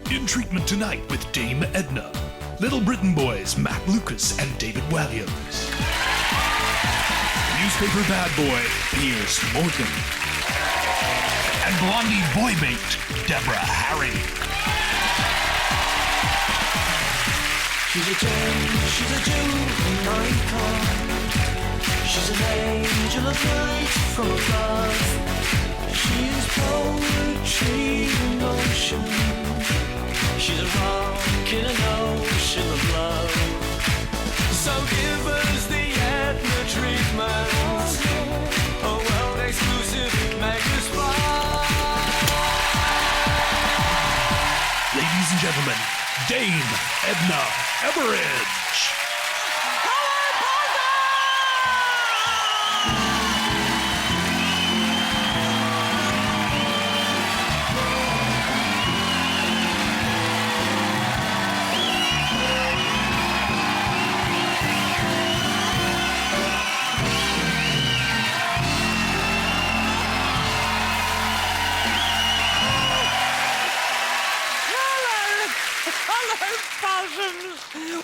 In treatment tonight with Dame Edna. Little Britain boys Matt Lucas and David Walliams. Newspaper bad boy Piers Morgan. And blondie boymate Deborah Harry. She's a Jew icon. She's an angel of light from above. She's poetry in motion. She's a rock in an ocean of love. So give us the Edna treatment. A world exclusive mega spa. Ladies and gentlemen, Dame Edna Everidge.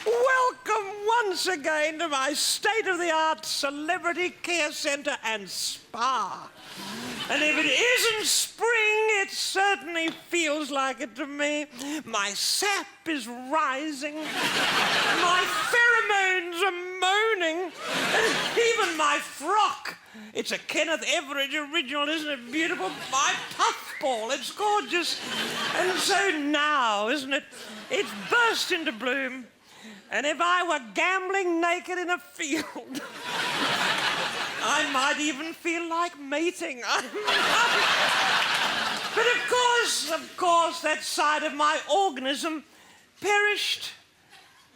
Welcome once again to my state-of-the-art celebrity care centre and spa. And if it isn't spring, it certainly feels like it to me. My sap is rising. My pheromones are moaning. And even my frock. It's a Kenneth Everidge original, isn't it beautiful? My puffball, it's gorgeous. And so now, isn't it? It's burst into bloom. And if I were gambling naked in a field, I might even feel like mating. But of course, that side of my organism perished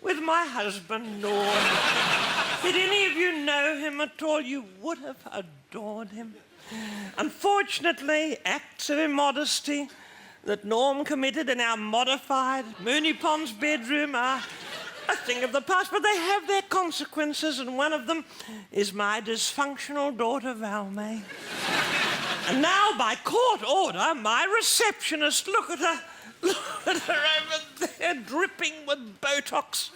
with my husband, Norm. Did any of you know him at all? You would have adored him. Unfortunately, acts of immodesty that Norm committed in our modified Mooney Ponds bedroom are a thing of the past, but they have their consequences, and one of them is my dysfunctional daughter, Valmay. And now, by court order, my receptionist, look at her over there, dripping with Botox.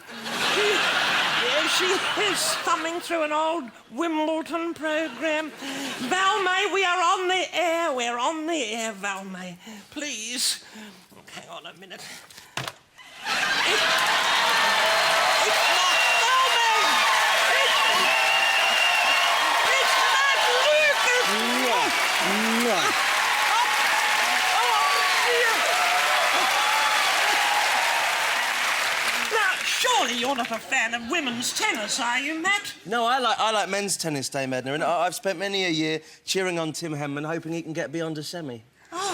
She is thumbing through an old Wimbledon programme. Valmay, we are on the air. We're on the air, Valmay. Please. Hang on a minute. Surely you're not a fan of women's tennis, are you, Matt? No, I like men's tennis, Dame Edna, and I've spent many a year cheering on Tim Henman, hoping he can get beyond a semi. Oh.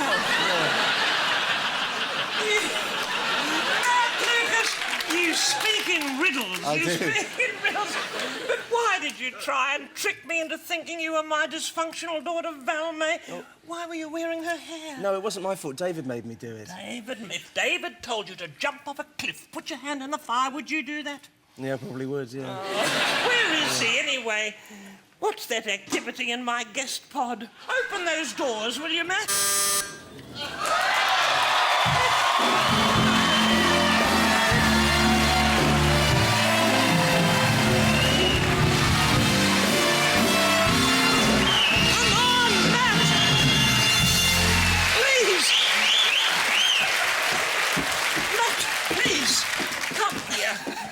Matt Lucas, you speak in riddles. I do. Speak in riddles. But why did you try and trick me into thinking you were my dysfunctional daughter, Valmay? Oh. Why were you wearing her hair? No, it wasn't my fault. David made me do it. David? If David told you to jump off a cliff, put your hand in the fire, would you do that? Yeah, I probably would, yeah. Where is he, anyway? What's that activity in my guest pod? Open those doors, will you, Matt?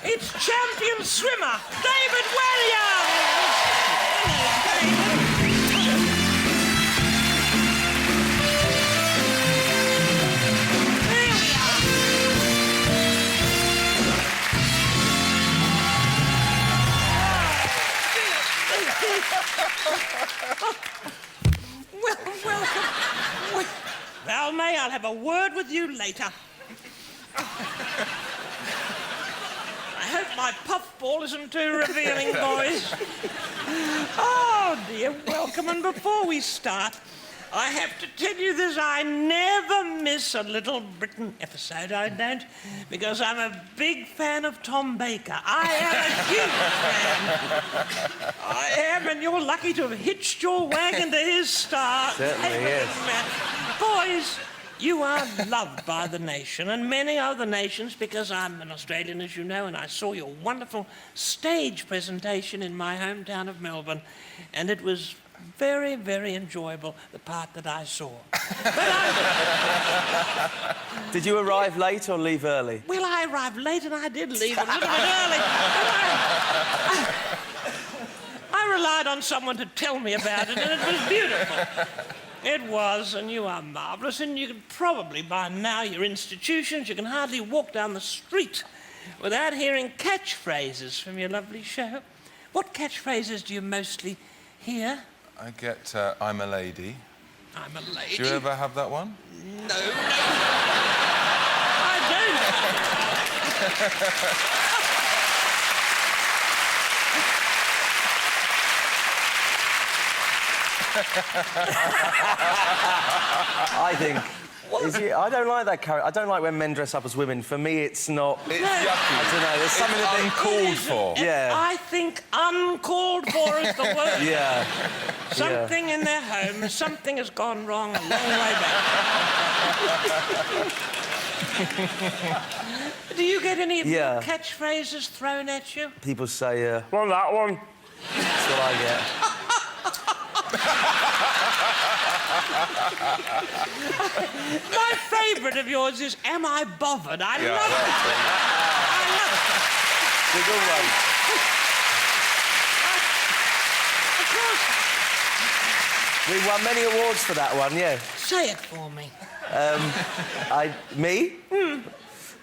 It's champion swimmer, David Walliams! Welcome. Valmay, I'll have a word with you later. I hope my puffball isn't too revealing, boys. Oh, dear, welcome. And before we start, I have to tell you this. I never miss a Little Britain episode, I don't, because I'm a big fan of Tom Baker. I am a huge fan. I am, and you're lucky to have hitched your wagon to his star. Certainly is. Boys, You are loved by the nation and many other nations because I'm an Australian, as you know, and I saw your wonderful stage presentation in my hometown of Melbourne, and it was very, very enjoyable, the part that I saw. Did you arrive late or leave early? Well, I arrived late and I did leave a little bit early. I relied on someone to tell me about it, and it was beautiful. It was, and you are marvellous, and you could probably, by now, your institutions, you can hardly walk down the street without hearing catchphrases from your lovely show. What catchphrases do you mostly hear? I get, I'm a lady. I'm a lady. Do you ever have that one? No. I I think... I don't like that character. I don't like when men dress up as women. For me, it's not... It's yucky. I don't know, there's something a bit... uncalled for. Yeah. I think uncalled for is the word. Yeah. Something in their home, something has gone wrong a long way back. Do you get any of your catchphrases thrown at you? People say, well, that one. That's what I get. My favourite of yours is, am I bothered? I love it. I love it. The good one. Of course. We won many awards for that one, yeah. Say it for me. Me?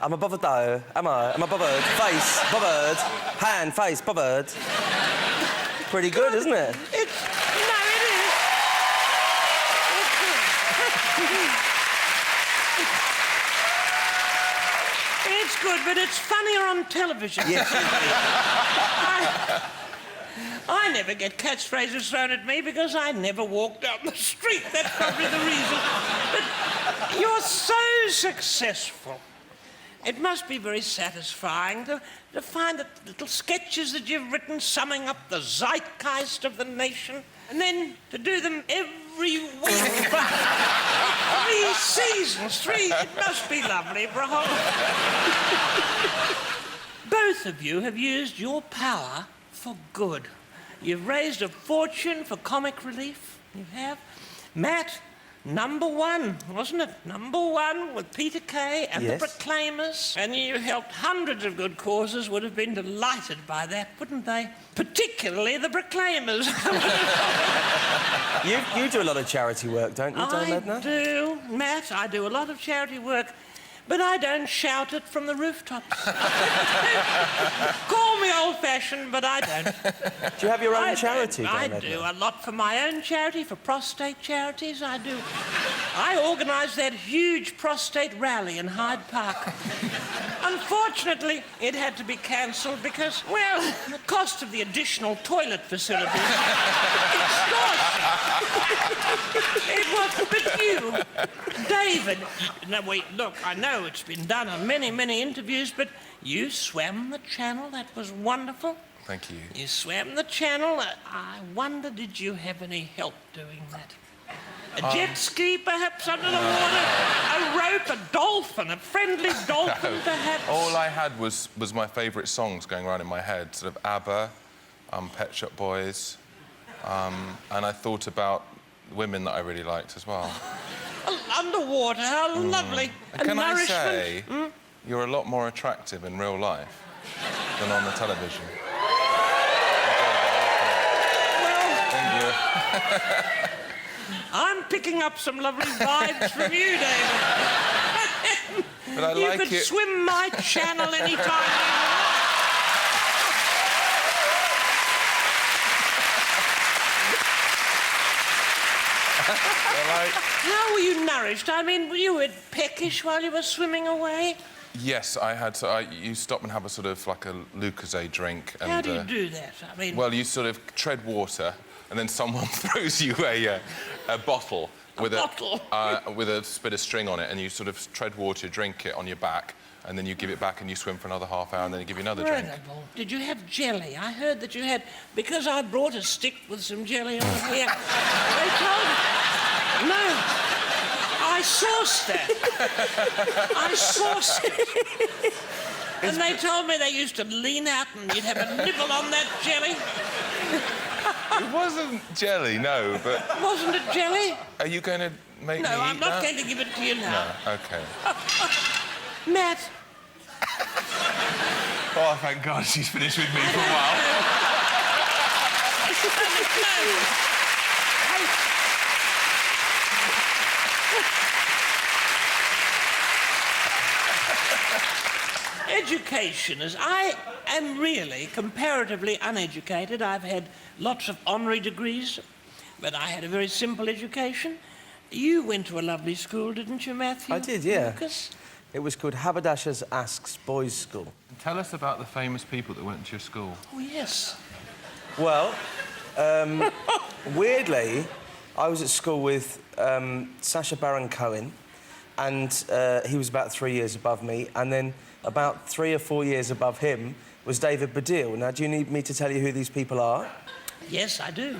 I'm a bothered though, am I? I'm a bothered. Face, bothered. Hand, face, bothered. Pretty good, isn't it? It is. It's good, but it's funnier on television. Yes. I never get catchphrases thrown at me because I never walk down the street. That's probably the reason. But you're so successful. It must be very satisfying to find the little sketches that you've written summing up the zeitgeist of the nation, and then to do them every week for 3 seasons. 3. It must be lovely for a whole... Both of you have used your power for good. You've raised a fortune for comic relief. You have. Matt, #1, wasn't it? #1 with Peter Kay and the Proclaimers. And you helped hundreds of good causes, would have been delighted by that, wouldn't they? Particularly the Proclaimers. You do a lot of charity work, don't you, Edna? I do, Matt. I do a lot of charity work, but I don't shout it from the rooftops. Call me old-fashioned, but I don't. Do you have your own charity, I Edna? do. A lot for my own charity, for prostate charities, I do. I organised that huge prostate rally in Hyde Park. Unfortunately, it had to be cancelled because, well, the cost of the additional toilet facilities. It wasn't but you, David. No, wait, look, I know it's been done on many, many interviews, but you swam the channel. That was wonderful. Thank you. You swam the channel. I wonder, did you have any help doing that? A jet ski, perhaps, under the water? A rope, a dolphin, a friendly dolphin, perhaps? All I had was my favourite songs going around in my head, sort of ABBA, Pet Shop Boys, and I thought about women that I really liked as well. Underwater, how lovely. And can I say, you're a lot more attractive in real life than on the television. Well, Thank you. I'm picking up some lovely vibes from you, David. But I you like could it. swim my channel any time you want. How were you nourished? I mean, were you peckish while you were swimming away? Yes, I had to. You stop and have a sort of like a Lucozade drink. And, How do you do that? I mean... Well, you sort of tread water, and then someone throws you a bottle with with a bit of string on it, and you sort of tread water, drink it on your back, and then you give it back and you swim for another half hour, and then you give you another drink. Incredible. Did you have jelly? I heard that you had... Because I brought a stick with some jelly on here. They told me... No. I sourced that. I sourced it. And they told me they used to lean out and you'd have a nibble on that jelly. It wasn't jelly, no, but... Wasn't it jelly? Are you going to make me No, I'm eat not that? going to give it to you now. No, OK. Matt. Oh, thank God she's finished with me for a while. Education is... I am really comparatively uneducated. I've had lots of honorary degrees, but I had a very simple education. You went to a lovely school, didn't you, Matthew? I did, yeah. Lucas? It was called Haberdashers' Asks Boys' School. Tell us about the famous people that went to your school. Oh, yes. Well, weirdly, I was at school with Sacha Baron Cohen, and he was about 3 years above me, and then about 3 or 4 years above him was David Baddiel. Now, do you need me to tell you who these people are? Yes, I do.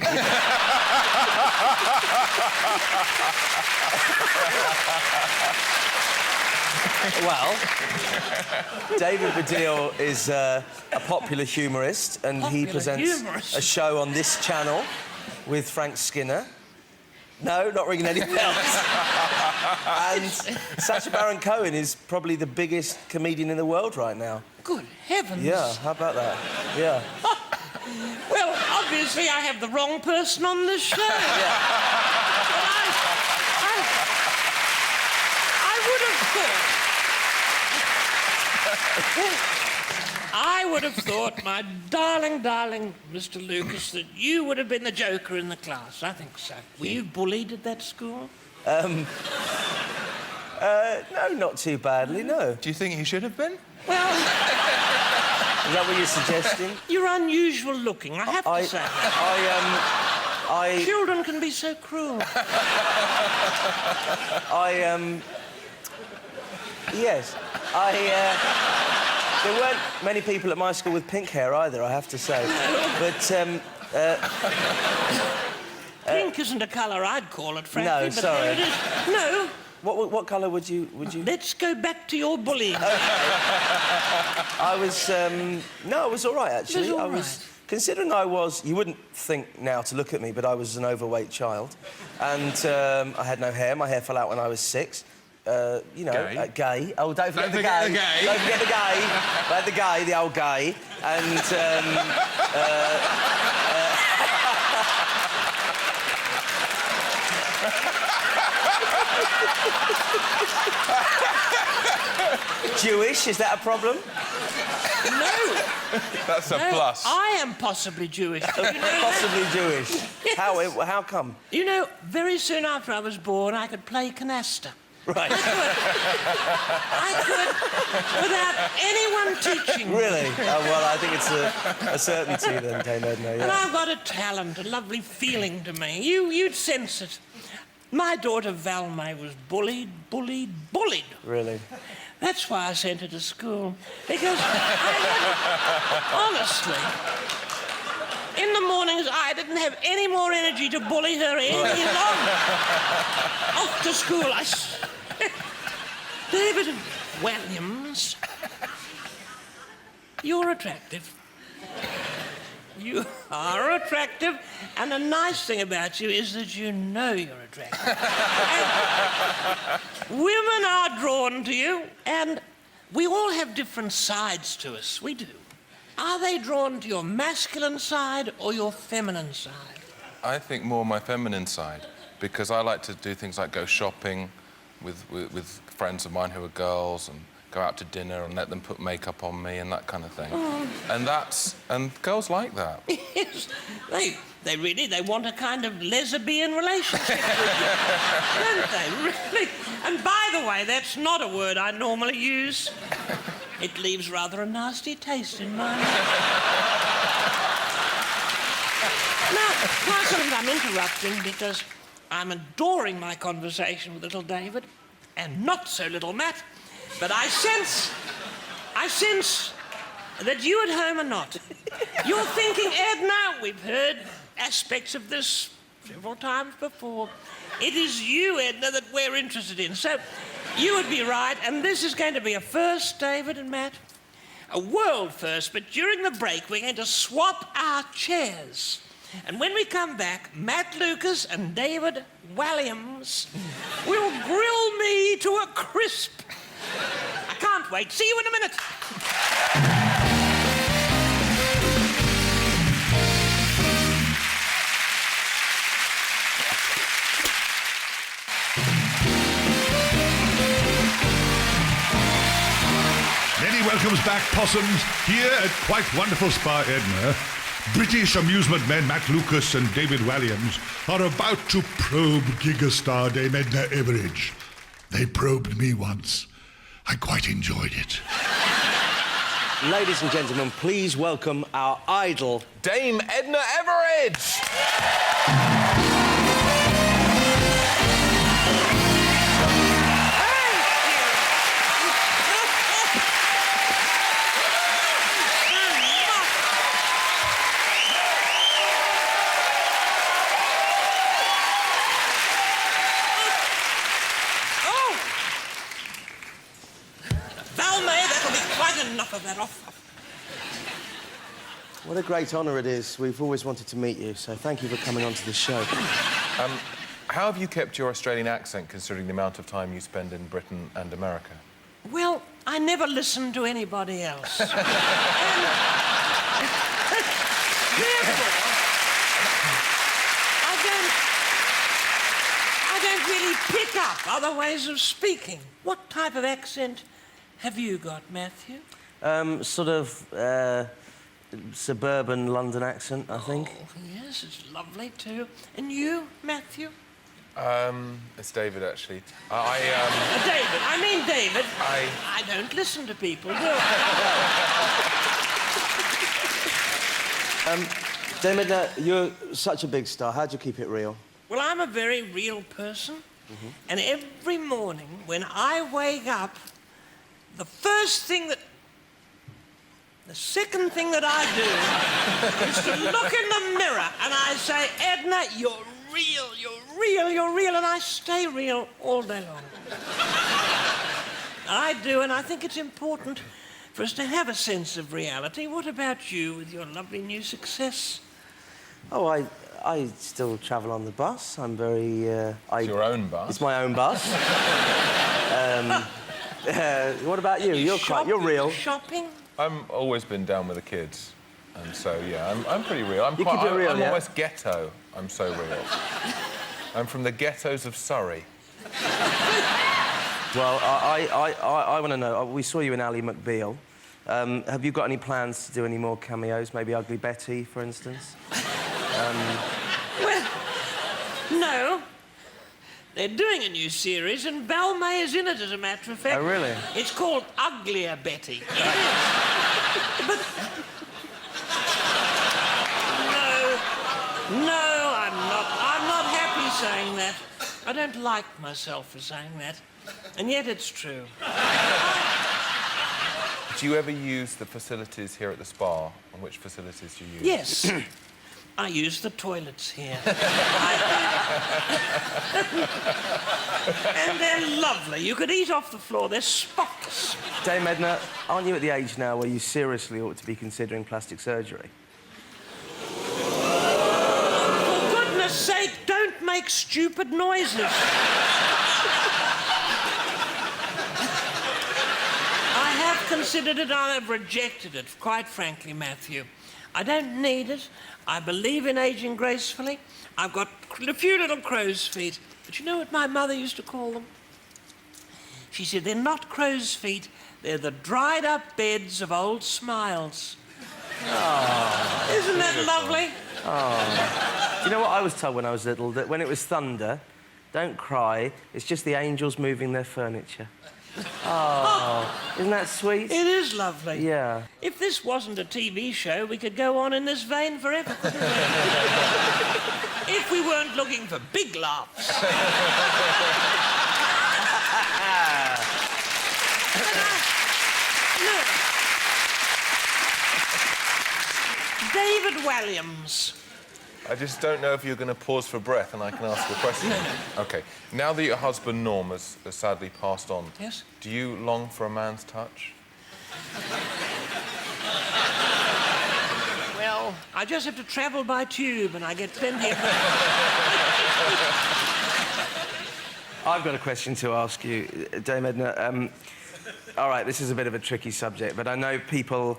Well, David Baddiel is a popular humorist, and he presents a show on this channel with Frank Skinner. No, not ringing any bells. And Sacha Baron Cohen is probably the biggest comedian in the world right now. Good heavens. Yeah, how about that? Yeah. Well, obviously I have the wrong person on this show. I would have thought, my darling, darling Mr. Lucas, that you would have been the joker in the class. I think so. Were you bullied at that school? No, not too badly, no. Do you think he should have been? Well... Is that what you're suggesting? You're unusual looking, I have to say. Children can be so cruel. Yes. There weren't many people at my school with pink hair either, I have to say. But, Pink isn't a colour I'd call it, frankly. No, but sorry. There it is. No. What colour would you... Let's go back to your bullying. I was, no, I was all right, actually. You was all right. Considering I was... You wouldn't think now to look at me, but I was an overweight child. And I had no hair. My hair fell out when I was 6. You know, gay. Oh, don't forget the gay. Don't forget the gay. I had the gay, the old gay. And, Jewish, is that a problem? No. That's a plus. I am possibly Jewish. Did you know that? Possibly Jewish. Yes. How come? You know, very soon after I was born, I could play canasta. Right. I could, without anyone teaching me. Really? Oh, well, I think it's a certainty then, Dame Edna, yeah. And I've got a talent, a lovely feeling to me. You'd sense it. My daughter Valmay was bullied. Really? That's why I sent her to school. Because honestly, in the mornings, I didn't have any more energy to bully her any longer. Off to school, David Walliams, you're attractive. You are attractive, and the nice thing about you is that you know you're attractive. Women are drawn to you, and we all have different sides to us. We do. Are they drawn to your masculine side or your feminine side? I think more my feminine side, because I like to do things like go shopping with friends of mine who are girls and go out to dinner and let them put makeup on me and that kind of thing. Oh. And girls like that. Yes, they want a kind of lesbian relationship with you, don't they, really? And by the way, that's not a word I normally use. It leaves rather a nasty taste in my mouth. Now, Patterson, I'm interrupting because I'm adoring my conversation with little David, and not so little Matt, but I sense that you at home are not. You're thinking, Edna, we've heard aspects of this several times before. It is you, Edna, that we're interested in. So, you would be right, and this is going to be a first, David and Matt. A world first, but during the break, we're going to swap our chairs. And when we come back, Matt Lucas and David Walliams will grill me to a crisp. I can't wait. See you in a minute. Many welcomes back, possums. Here at Quite Wonderful Spa, Edna, British amusement men Matt Lucas and David Walliams are about to probe gigastar Dame Edna Everage. They probed me once. I quite enjoyed it. Ladies and gentlemen, please welcome our idol, Dame Edna Everage! Enough of that off. What a great honour it is. We've always wanted to meet you, so thank you for coming onto the show. How have you kept your Australian accent, considering the amount of time you spend in Britain and America? Well, I never listen to anybody else. Therefore, I don't really pick up other ways of speaking. What type of accent have you got, Matthew? Sort of suburban London accent, I think. Oh, yes, it's lovely too. And you, Matthew? It's David, actually. David. I mean David. I don't listen to people, do I? Dame Edna, you're such a big star. How do you keep it real? Well, I'm a very real person. Mm-hmm. And every morning when I wake up, the second thing that I do is to look in the mirror and I say, Edna, you're real, and I stay real all day long. I do, and I think it's important for us to have a sense of reality. What about you with your lovely new success? Oh, I still travel on the bus. I'm very... It's your own bus? It's my own bus. What about you? You're real. Shopping? I've always been down with the kids, and so yeah, I'm pretty real. I'm almost ghetto. I'm so real. I'm from the ghettos of Surrey. Well, I want to know. We saw you in Ally McBeal. Have you got any plans to do any more cameos? Maybe Ugly Betty, for instance. Well, no. They're doing a new series, and Val May is in it, as a matter of fact. Oh, really? It's called Uglier Betty. But... No, I'm not happy saying that. I don't like myself for saying that. And yet it's true. Do you ever use the facilities here at the spa? And which facilities do you use? Yes. I use the toilets here. And they're lovely. You could eat off the floor. They're spotless. Dame Edna, aren't you at the age now where you seriously ought to be considering plastic surgery? For goodness sake, don't make stupid noises. I have considered it, I have rejected it, quite frankly, Matthew. I don't need it. I believe in ageing gracefully. I've got a few little crow's feet. But you know what my mother used to call them? She said, they're not crow's feet, they're the dried-up beds of old smiles. Oh. Isn't that lovely? Oh. Do you know what I was told when I was little? That when it was thunder, don't cry, it's just the angels moving their furniture. Oh, isn't that sweet? It is lovely. Yeah. If this wasn't a TV show, we could go on in this vein forever, couldn't we? If we weren't looking for big laughs. Look. David Walliams. I just don't know if you're going to pause for breath and I can ask a question. No. OK. Now that your husband, Norm, has sadly passed on... Yes? Do you long for a man's touch? Well, I just have to travel by tube and I get plenty of... I've got a question to ask you, Dame Edna. All right, this is a bit of a tricky subject, but I know people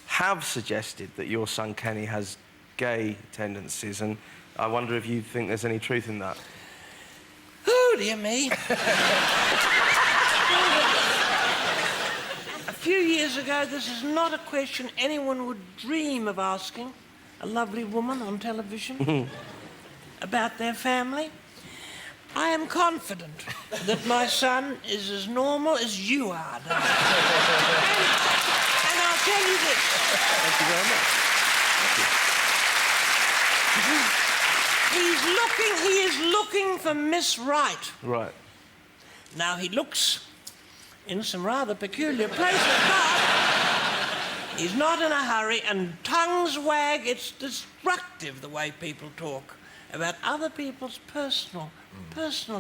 have suggested that your son Kenny has gay tendencies, and I wonder if you think there's any truth in that. Oh, dear me. A few years ago, this is not a question anyone would dream of asking a lovely woman on television about their family. I am confident that my son is as normal as you are, darling. and I'll tell you this. Thank you very much. He is looking for Miss Right. Right. Now, he looks in some rather peculiar places, but he's not in a hurry, and tongues wag. It's destructive, the way people talk about other people's personal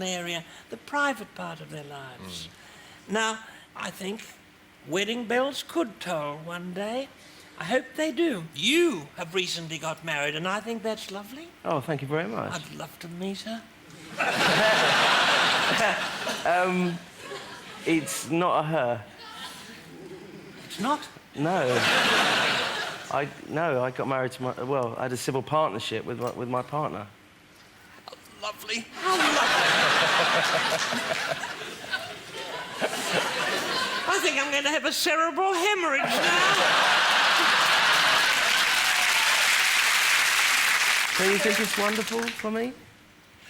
area, the private part of their lives. Now, I think wedding bells could toll one day. I hope they do. You have recently got married, and I think that's lovely. Oh, thank you very much. I'd love to meet her. It's not a her. It's not? No. I got married to my... Well, I had a civil partnership with my partner. Lovely. How lovely. I think I'm going to have a cerebral hemorrhage now. So you think it's wonderful for me?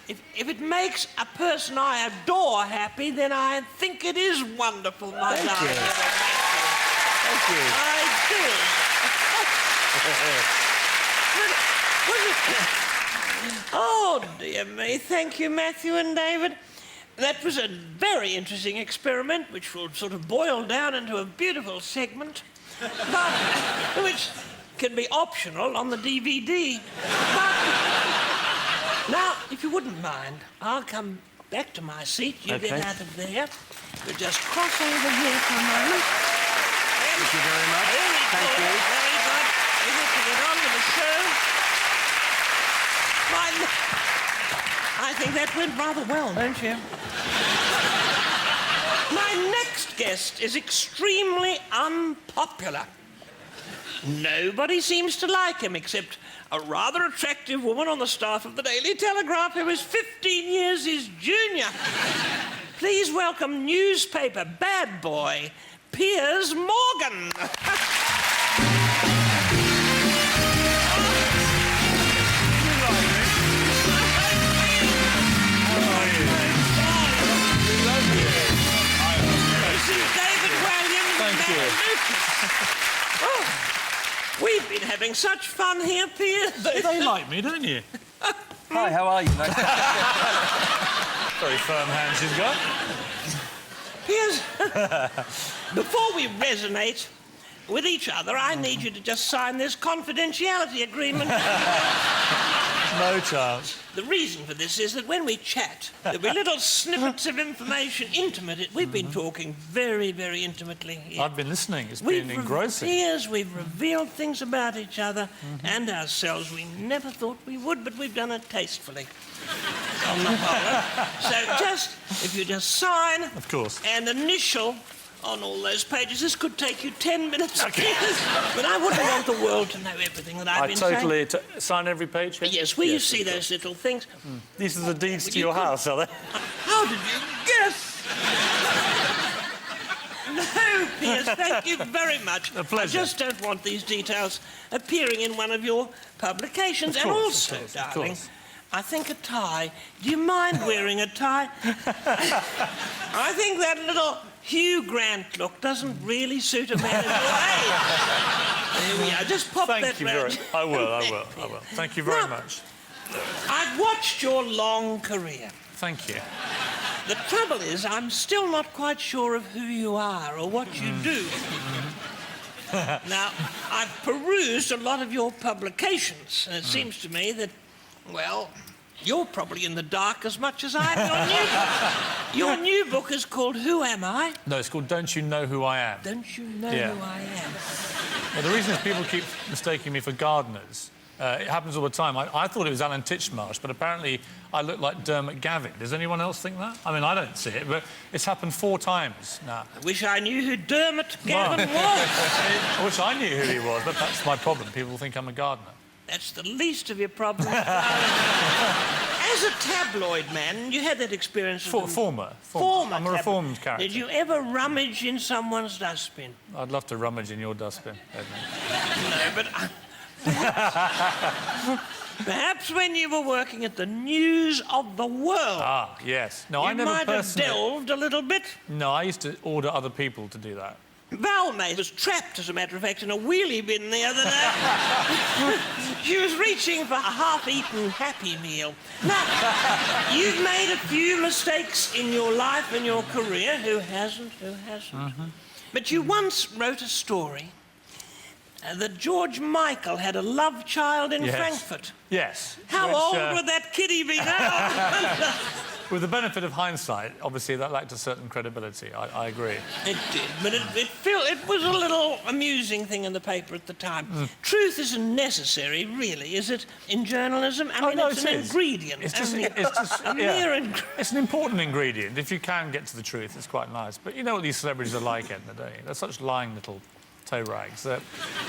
If it makes a person I adore happy, then I think it is wonderful, my Thank darling. you. Thank you. I do. Oh, dear me. Thank you, Matthew and David. That was a very interesting experiment, which will sort of boil down into a beautiful segment, but which can be optional on the DVD. But now, if you wouldn't mind, I'll come back to my seat. You Okay. get out of there. We'll just cross over here for a moment. Thank you very much. Very Thank good. you. Very good. We have to get on with the show. Fine. I think that went rather well, don't you? My next guest is extremely unpopular. Nobody seems to like him except a rather attractive woman on the staff of the Daily Telegraph who is 15 years his junior. Please welcome newspaper bad boy, Piers Morgan. This is David Walliams. Thank you. Oh, we've been having such fun here, Piers. They like me, don't you? Hi, how are you? Nice to Very firm hands you've got. Piers, before we resonate with each other, I need you to just sign this confidentiality agreement. No chance. The reason for this is that when we chat, there'll be little snippets of information, intimate. We've been talking very, very intimately here. I've been listening. It's been engrossing. Piers, we've revealed things about each other and ourselves we never thought we would, but we've done it tastefully. On the whole. So just, if you just sign... Of course. ...and initial on all those pages. This could take you 10 minutes, Okay. Piers, but I wouldn't want the world to know everything that I've been saying. sign every page here? Yes, will you see those little things? These are the deeds Well, to you your could- house, are they? How did you guess? No, Piers, thank you very much. A pleasure. I just don't want these details appearing in one of your publications. Of And course, also, of course, of darling, course. I think a tie. Do you mind wearing a tie? I think that little Hugh Grant look doesn't really suit a man of your age. There we are. Just pop that Thank you round. very I will. Thank you very Now- much. I've watched your long career. Thank you. The trouble is, I'm still not quite sure of who you are or what you do. Now, I've perused a lot of your publications, and it seems to me that Well, you're probably in the dark as much as I am. Your new book is called Who Am I? No, it's called Don't You Know Who I Am? Don't you know Yeah. who I am? Well, the reason is people keep mistaking me for gardeners. It happens all the time. I thought it was Alan Titchmarsh, but apparently I look like Dermot Gavin. Does anyone else think that? I mean, I don't see it, but it's happened 4 times now. I wish I knew who Dermot Gavin was. I wish I knew who he was, but that's my problem. People think I'm a gardener. That's the least of your problems. As a tabloid man, you had that experience... Former. I'm a reformed character. Did you ever rummage in someone's dustbin? I'd love to rummage in your dustbin, Edna. No, but... Perhaps when you were working at the News of the World. Ah, yes. No, I You never might have personally... delved a little bit. No, I used to order other people to do that. Val May was trapped, as a matter of fact, in a wheelie bin the other day. She was reaching for a half-eaten Happy Meal. Now, you've made a few mistakes in your life and your career. Who hasn't? Who hasn't? But you once wrote a story that George Michael had a love child in Frankfurt. Yes. How old would that kiddie be now? With the benefit of hindsight, obviously that lacked a certain credibility. I agree. It did, but it was a little amusing thing in the paper at the time. Truth isn't necessary, really, is it, in journalism? I mean, no, it's it an is. ingredient. It's just, a mere ingredient. It's an important ingredient. If you can get to the truth, it's quite nice. But you know what these celebrities are like, Edna, don't you? They're such lying little toe rags that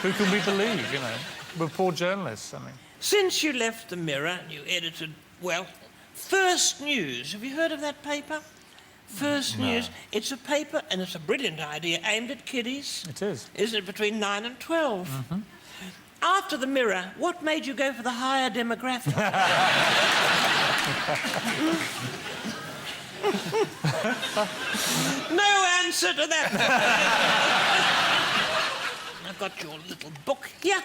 who can we believe, you know? We're poor journalists, I mean. Since you left the Mirror, you edited, well, First News. Have you heard of that paper? First News. It's a paper, and it's a brilliant idea, aimed at kiddies. It is. Isn't it, between 9 and 12? After the Mirror, what made you go for the higher demographic? No answer to that. I've got your little book here.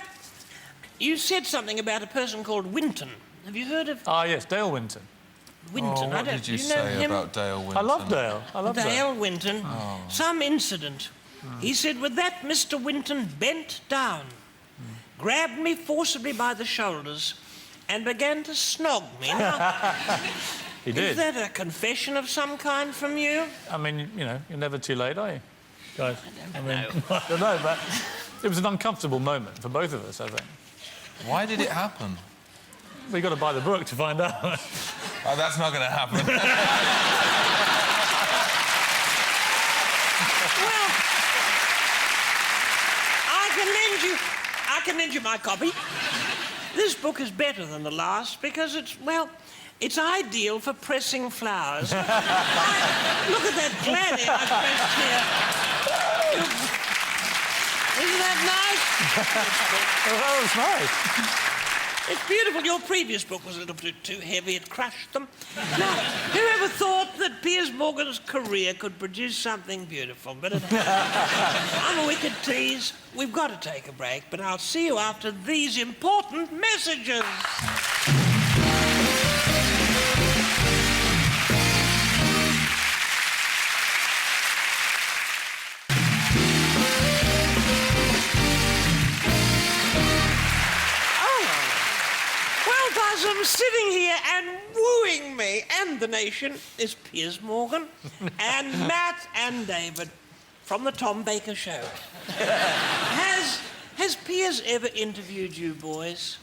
You said something about a person called Winton. Have you heard of Ah, yes, Dale Winton. Winton? What did you know say him? about Dale Winton? I love Dale. I love Dale. Dale Winton. Some incident. He said, with that, Mr. Winton bent down, grabbed me forcibly by the shoulders, and began to snog me. Now, He did. is that a confession of some kind from you? I mean, you know, you're never too late, are you? Guys, I mean, I don't know, but it was an uncomfortable moment for both of us, I think. Why did it happen? We got to buy the book to find out. Oh, that's not going to happen. Well, I can lend you my copy. This book is better than the last because it's, well, it's ideal for pressing flowers. Look at that gladdy I pressed here. Isn't that nice? Oh, that was nice. It's beautiful. Your previous book was a little bit too heavy. It crushed them. Now, whoever thought that Piers Morgan's career could produce something beautiful? But I'm a wicked tease. We've got to take a break, but I'll see you after these important messages. Sitting here and wooing me and the nation is Piers Morgan and Matt and David from the Tom Baker Show. Has Piers ever interviewed you boys?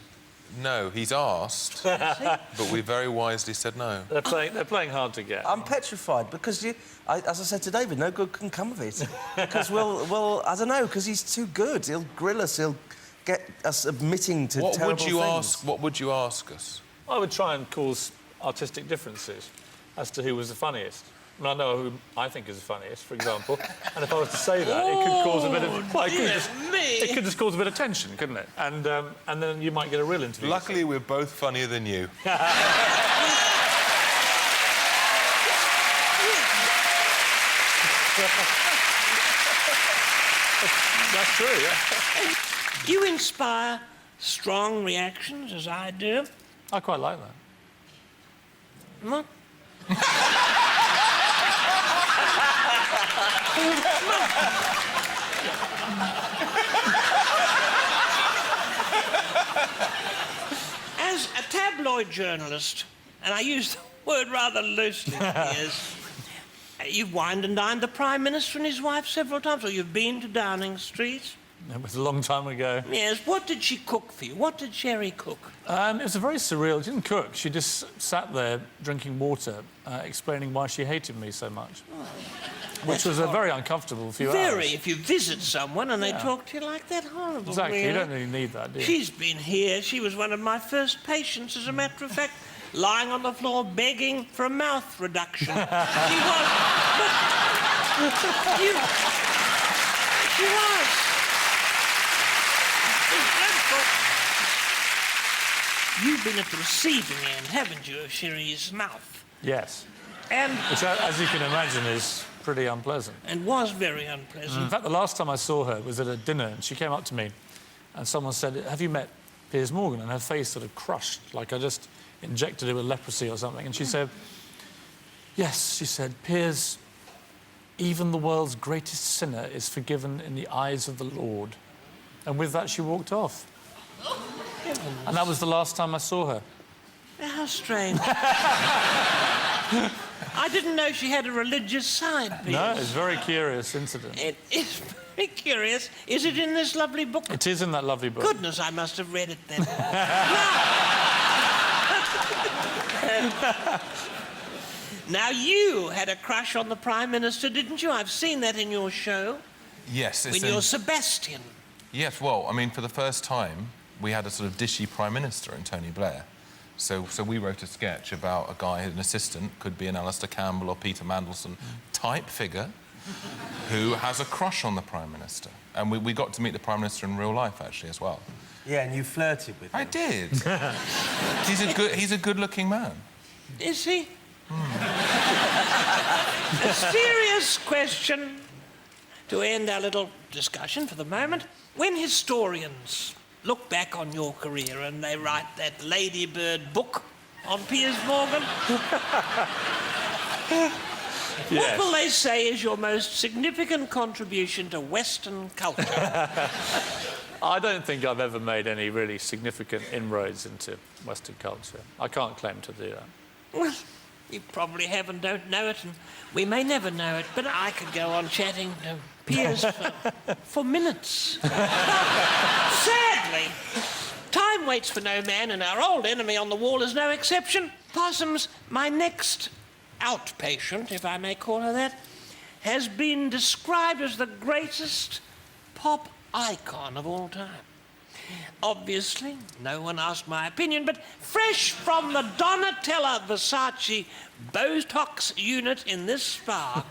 No, he's asked, but we very wisely said no. They're playing hard to get. I'm petrified because as I said to David, no good can come of it. Because we'll, I don't know, because he's too good. He'll grill us. He'll get us admitting to terrible things. What would you ask us? I would try and cause artistic differences as to who was the funniest. I mean, I know who I think is the funniest, for example, and if I was to say that, it could cause a bit of... Well, it could just cause a bit of tension, couldn't it? And then you might get a real interview. Luckily, we're both funnier than you. That's true, yeah. You inspire strong reactions, as I do. I quite like that. What? As a tabloid tabloid journalist, and I use the word rather loosely, Piers. You've wined and dined the Prime Minister and his wife several times, or you've been to Downing Street. It was a long time ago. Yes, what did she cook for you? What did Sherry cook? It was a very surreal... She didn't cook. She just sat there drinking water, explaining why she hated me so much. Which was a very uncomfortable few hours. Very, if you visit someone and they talk to you like that, horrible. Exactly, really. you don't really need that, do you? She's been here. She was one of my first patients, as a matter of fact, lying on the floor begging for a mouth reduction. She was... But... She was. It's dreadful. You've been at the receiving end, haven't you, of Sherry's mouth? Yes. And... Which, as you can imagine, is pretty unpleasant. And was very unpleasant. In fact, the last time I saw her was at a dinner, and she came up to me, and someone said, "Have you met Piers Morgan?" And her face sort of crushed, like I just injected her with leprosy or something. And she said, "Yes," she said, "Piers, even the world's greatest sinner is forgiven in the eyes of the Lord." And with that, she walked off. And that was the last time I saw her. How strange. I didn't know she had a religious side, Piers. No, it's a very curious incident. It is very curious. Is it in this lovely book? It is in that lovely book. Goodness, I must have read it then. Now, you had a crush on the Prime Minister, didn't you? I've seen that in your show. Yes, it's When you're Sebastian. Yes, well, I mean, for the first time, we had a sort of dishy Prime Minister in Tony Blair. So we wrote a sketch about a guy, an assistant, could be an Alistair Campbell or Peter Mandelson type figure who has a crush on the Prime Minister. And we got to meet the Prime Minister in real life, actually, as well. Yeah, and you flirted with him. I did. He's a good-looking man. Is he? A serious question to end our little discussion for the moment. When historians look back on your career and they write that Ladybird book on Piers Morgan, what will they say is your most significant contribution to Western culture? I don't think I've ever made any really significant inroads into Western culture. I can't claim to do that. Well, you probably have and don't know it, and we may never know it, but I could go on chatting to Piers for minutes. Sadly, time waits for no man, and our old enemy on the wall is no exception. Possums, my next outpatient, if I may call her that, has been described as the greatest pop icon of all time. Obviously, no one asked my opinion, but fresh from the Donatella Versace Botox unit in this spa,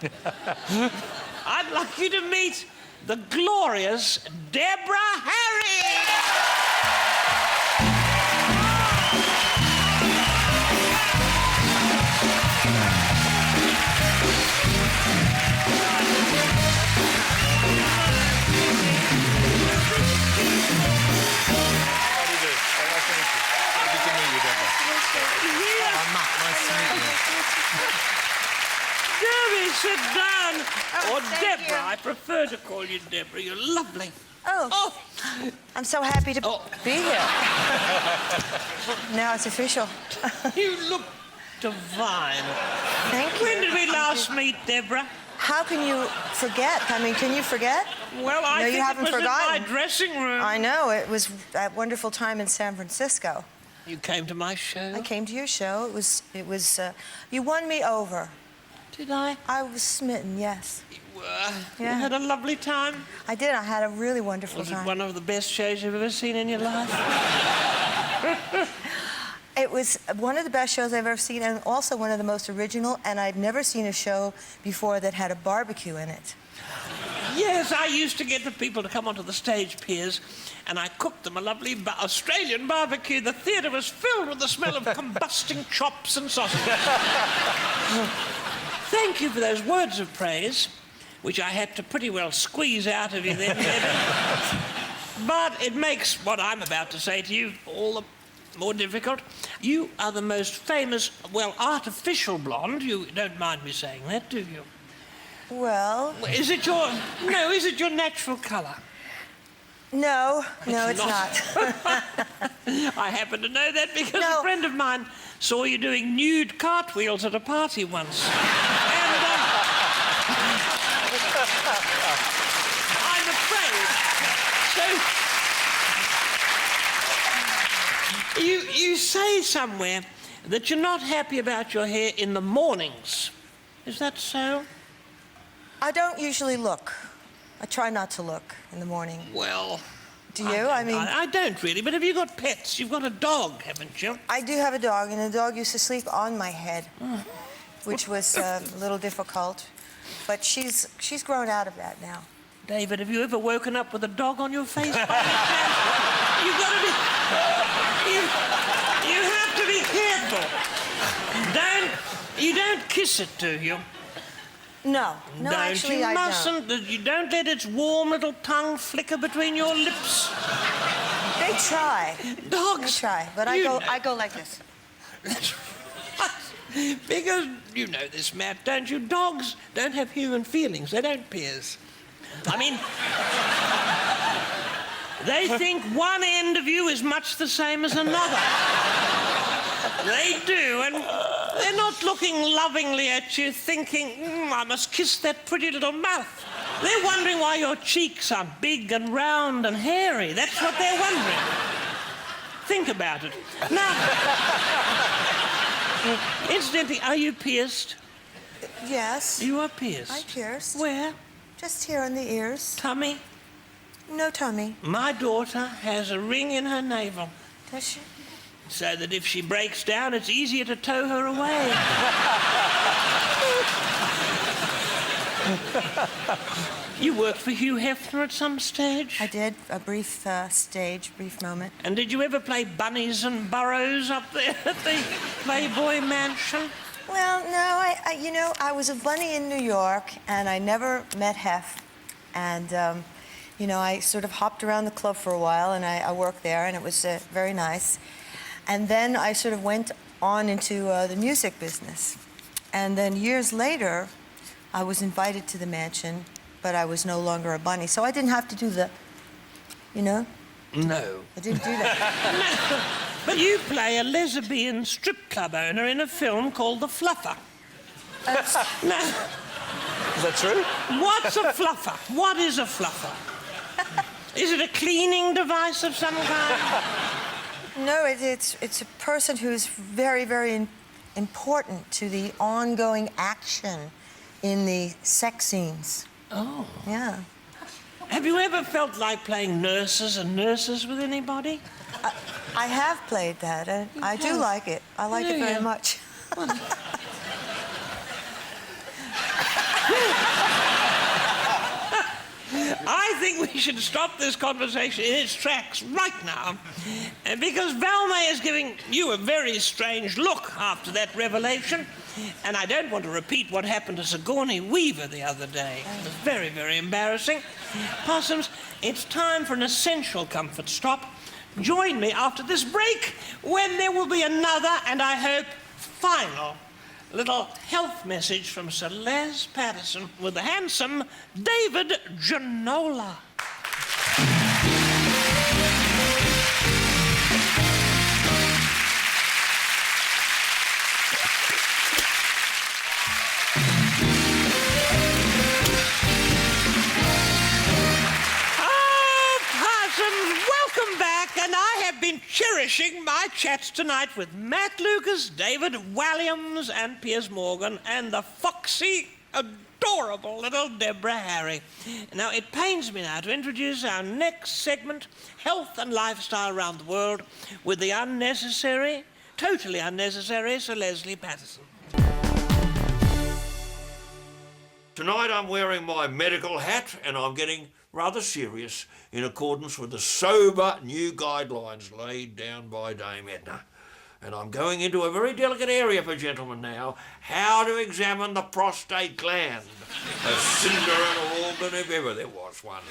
I'd like you to meet the glorious Deborah Harry! Debbie, sit down. Or Deborah. I prefer to call you Deborah. You're lovely. Oh. I'm so happy to be here. Now it's official. You look divine. Thank you. When did we last meet, Deborah? How can you forget? I mean, can you forget? Well, I think you haven't it was forgotten. in my dressing room. I know. It was that wonderful time in San Francisco. You came to my show? I came to your show. It was. You won me over. Did I? I was smitten. Yes. You Yeah. had a lovely time? I did. I had a really wonderful Was time. it one of the best shows you've ever seen in your life? It was one of the best shows I've ever seen, and also one of the most original. And I'd never seen a show before that had a barbecue in it. Yes, I used to get the people to come onto the stage, Piers, and I cooked them a lovely Australian barbecue. The theatre was filled with the smell of combusting chops and sausages. Thank you for those words of praise, which I had to pretty well squeeze out of you then, Debbie. But it makes what I'm about to say to you all the more difficult. You are the most famous, well, artificial blonde. You don't mind me saying that, do you? Well, Is it your natural colour? No, it's not. I happen to know that because No. a friend of mine saw you doing nude cartwheels at a party once. And I'm afraid. So you say somewhere that you're not happy about your hair in the mornings. Is that so? I don't usually look. I try not to look in the morning. Well... Do you? I mean... I don't really, but have you got pets? You've got a dog, haven't you? I do have a dog, and the dog used to sleep on my head, which was a little difficult. But she's grown out of that now. David, have you ever woken up with a dog on your face? By any chance? You've got to be... You have to be careful. You don't kiss it, do you? No, actually, I don't. You don't let its warm little tongue flicker between your lips. They try. Dogs. They try, but I go like this. Because you know this, Matt, don't you? Dogs don't have human feelings. They don't, Piers. I mean, they think one end of you is much the same as another. They do, and they're not looking lovingly at you, thinking, I must kiss that pretty little mouth. They're wondering why your cheeks are big and round and hairy. That's what they're wondering. Think about it. Now, incidentally, are you pierced? Yes. You are pierced? I'm pierced. Where? Just here on the ears. Tummy? No tummy. My daughter has a ring in her navel. Does she? So that if she breaks down, it's easier to tow her away. You worked for Hugh Hefner at some stage? I did, a brief brief moment. And did you ever play bunnies and burrows up there at the Playboy Mansion? Well, no, I was a bunny in New York, and I never met Hef. And, I sort of hopped around the club for a while, and I worked there, and it was very nice. And then I sort of went on into the music business. And then years later, I was invited to the mansion, but I was no longer a bunny. So I didn't have to do the, No. I didn't do that. No. But you play a lesbian strip club owner in a film called The Fluffer. No. Is that true? What's a fluffer? What is a fluffer? Is it a cleaning device of some kind? No, it's a person who's very, very important to the ongoing action in the sex scenes. Oh. Yeah. Have you ever felt like playing nurses with anybody? I have played that, and I do like it. I like it very much. I think we should stop this conversation in its tracks right now, because Valmay is giving you a very strange look after that revelation, and I don't want to repeat what happened to Sigourney Weaver the other day. It was very, very embarrassing. Possums, it's time for an essential comfort stop. Join me after this break when there will be another, and I hope final, little health message from Sir Les Patterson with the handsome David Ginola. Welcome back, and I have been cherishing my chats tonight with Matt Lucas, David Walliams, and Piers Morgan, and the foxy, adorable little Deborah Harry. Now, it pains me now to introduce our next segment, Health and Lifestyle Around the World, with the unnecessary, totally unnecessary Sir Leslie Patterson. Tonight I'm wearing my medical hat and I'm getting rather serious in accordance with the sober new guidelines laid down by Dame Edna. And I'm going into a very delicate area for gentlemen now, how to examine the prostate gland. A Cinderella organ if ever there was one.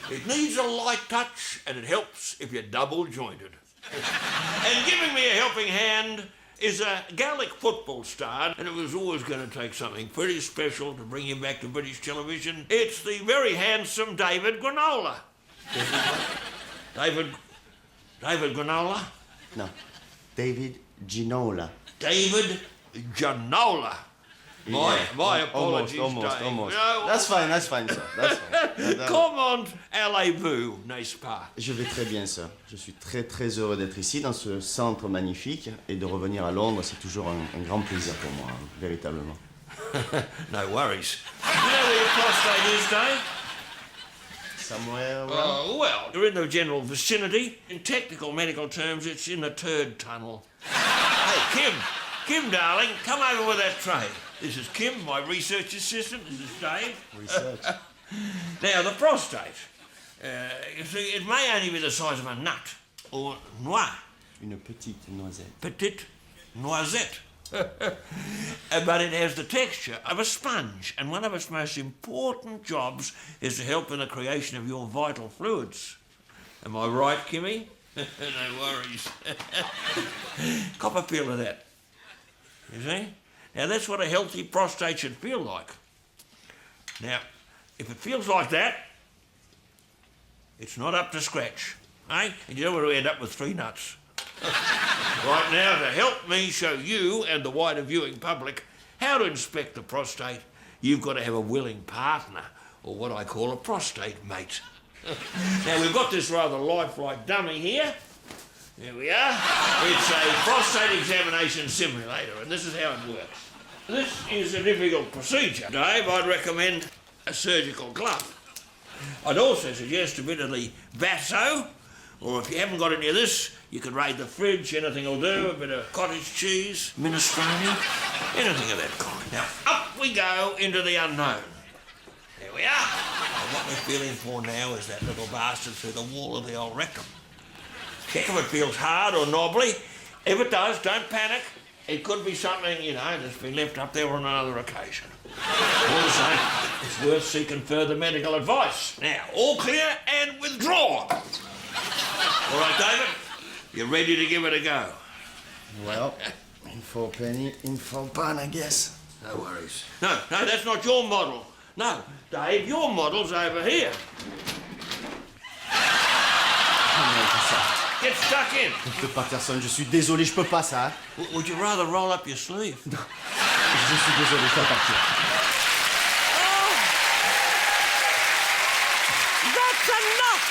It needs a light touch and it helps if you're double jointed. And giving me a helping hand is a Gaelic football star, and it was always going to take something pretty special to bring him back to British television. It's the very handsome David Ginola. David Granola? No, David Ginola. David Ginola. My apologies, Almost. Dave. No, That's fine, sir. That's fine. Comment allez-vous, n'est-ce pas? Je vais très bien, sir. Je suis très heureux d'être ici, dans ce centre magnifique, et de revenir à Londres, c'est toujours un grand plaisir pour moi, hein, véritablement. No worries. You know where your prostate is, Dave? Somewhere around? Oh, well, you're in the general vicinity. In technical medical terms, it's in the turd tunnel. Hey, Kim, darling, come over with that tray. This is Kim, my research assistant. This is Dave. Research. Now, the prostate. You see, it may only be the size of a nut, or noix. Une petite noisette. Petite noisette. But it has the texture of a sponge, and one of its most important jobs is to help in the creation of your vital fluids. Am I right, Kimmy? No worries. Cop a feel of that. You see? Now, that's what a healthy prostate should feel like. Now, if it feels like that, it's not up to scratch, eh? And you don't want to end up with 3 nuts. Right now, to help me show you and the wider viewing public how to inspect the prostate, you've got to have a willing partner, or what I call a prostate mate. Now, we've got this rather lifelike dummy here. There we are. It's a prostate examination simulator, and this is how it works. This is a difficult procedure. Dave, I'd recommend a surgical glove. I'd also suggest a bit of the basso, or if you haven't got any of this, you could raid the fridge, anything will do, a bit of cottage cheese, minestrone, anything of that kind. Now, up we go into the unknown. There we are. And what we're feeling for now is that little bastard through the wall of the old rectum. Check if it feels hard or knobbly. If it does, don't panic. It could be something, you know, that's been left up there on another occasion. All the same, it's worth seeking further medical advice. Now, all clear and withdraw. All right, David, you're ready to give it a go? Well, in for a penny, in for a pound, I guess. No worries. No, that's not your model. No, Dave, your model's over here. Get stuck in. Dr. Patterson, je suis désolé, je peux pas ça. Hein? Would you rather roll up your sleeve? Je suis désolé, je dois partir. Oh, that's enough.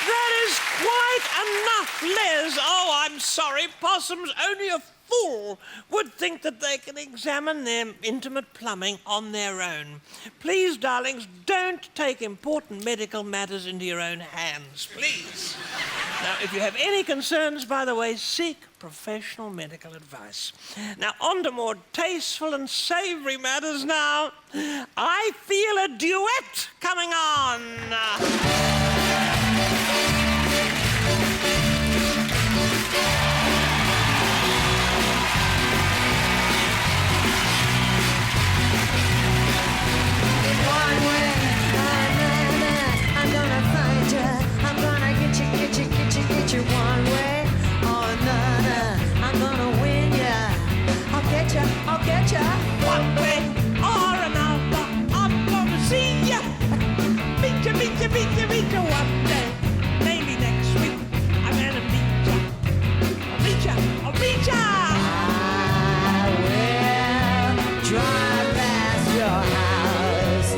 That is quite enough, Les. Oh, I'm sorry, Possums. Only a fool would think that they can examine their intimate plumbing on their own. Please, darlings, don't take important medical matters into your own hands, please. Now, if you have any concerns, by the way, seek professional medical advice. Now, on to more tasteful and savoury matters now. I feel a duet coming on. Get you one way or another. I'm gonna win ya. I'll get ya. One way or another, I'm gonna see ya. Meet ya one day. Maybe next week, I'm gonna meet ya. I'll meet ya. I will drive past your house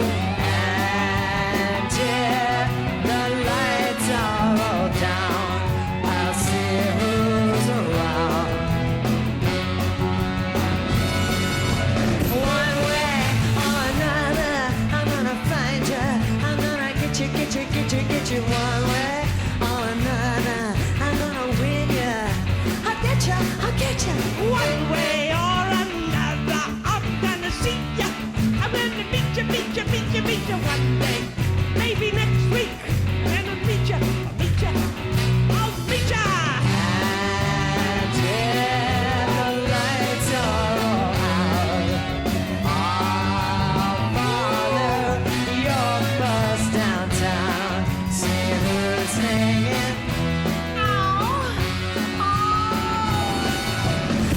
until the lights are all down. I'll see who's around. One way or another, I'm gonna find you. I'm gonna get you one way or another. I'm gonna win ya. I'll get ya. One way or another, I'm gonna see ya. I'm gonna meet ya one day. Maybe next week, and I'll meet ya. I'll meet ya. Until the lights are all out, I'll follow your bus downtown. See who's hanging.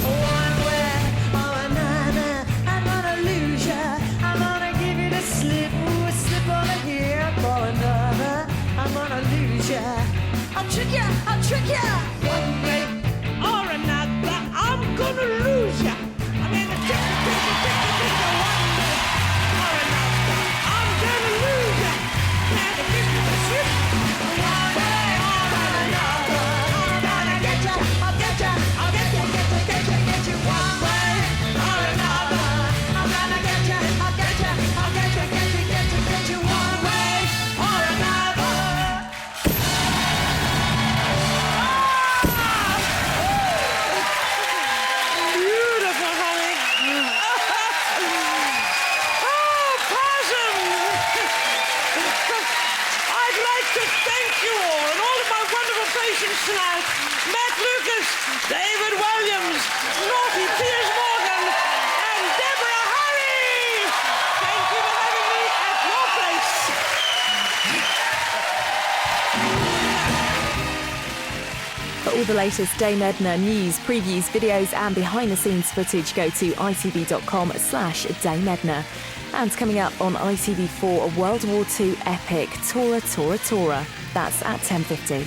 One way you all and all of my wonderful patients tonight. Matt Lucas, David Walliams, naughty Piers Morgan, and Deborah Harry. Thank you for having me at your place. For all the latest Dame Edna news, previews, videos and behind-the-scenes footage, go to itv.com/Dame Edna. And coming up on ITV4, a World War II epic, Tora Tora Tora. That's at 10:50.